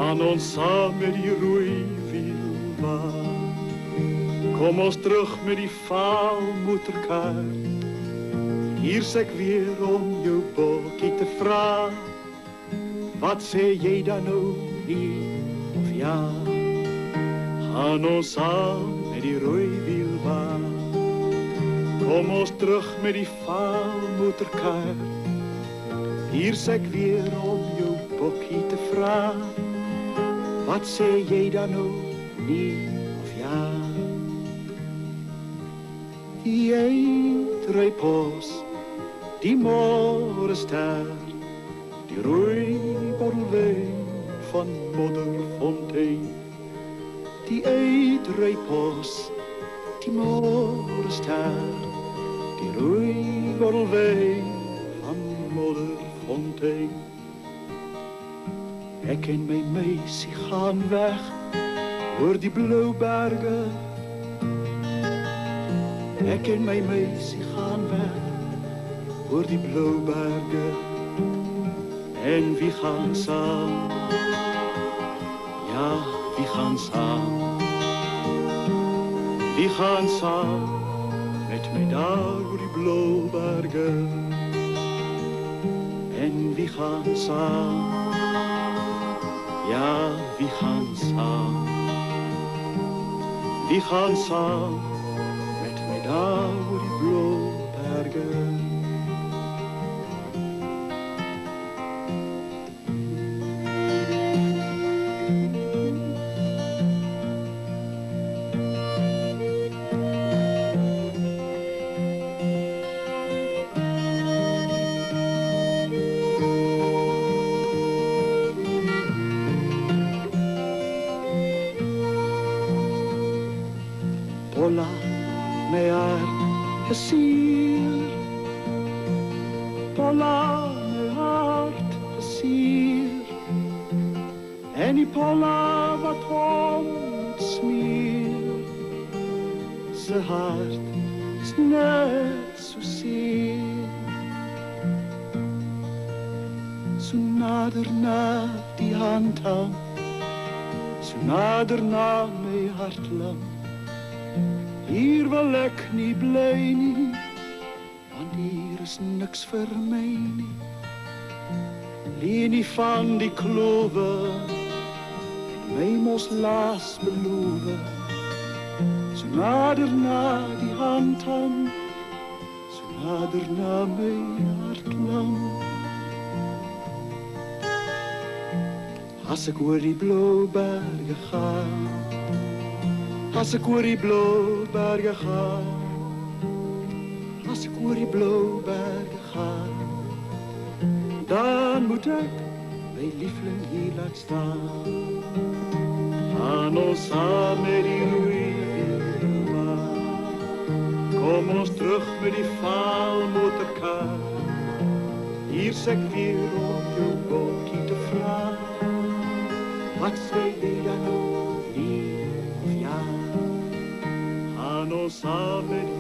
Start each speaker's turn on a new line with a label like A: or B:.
A: Gaan ons saam met die roeiwielbaan. Kom ons terug met die vaalmotorkar. Hier's ek weer om jou bokkie te vra. Wat sê jy dan nou, nee of ja? Gaan ons saam met die roeiwielbaan. Kom ons terug met die vaalmotorkar. Hier's ek weer om jou bokkie te vra. Wat sê jy dan nou, nee of ja? Die uitruipos, die morgenster, die roeiborrelwijn van Modderfontein. Die uitruipos, die morgenster, die roeiborrelwijn van Modderfontein. Ek en my meisie gaan weg oor die blou berge. Ek en my meisie gaan weg oor die blou berge. En wie gaan saam? Ja, wie gaan saam? Wie gaan saam met my daar oor die blou berge? En wie gaan saam? Ja, wie gaan saam? Wie gaan saam met my daar oor die blou berge? Polla, my hart is seer. Polla, my hart is seer. En die polla wat hom smeer, sy hart is net so seer. So nader na die hand hang, so nader na my hartlang. Hier wil ek nie bly nie, want hier is niks vir my nie. Lenie van die klove, het my mos laas beloof. So nader na die hand hang, so nader na my hartlang. As ek oor die blou berge gaan, as ek oor die blou berge gaan, as ek oor die blou berge gaan, dan moet ek my liefling hier laat staan. Gaan ons saam met die roeiwielbaan. Kom ons terug met die vaalmotorkar. Hier's ek weer om jou bokkie te vra. Wat sê jy dan nou, nee of ja? Gaan ons saam met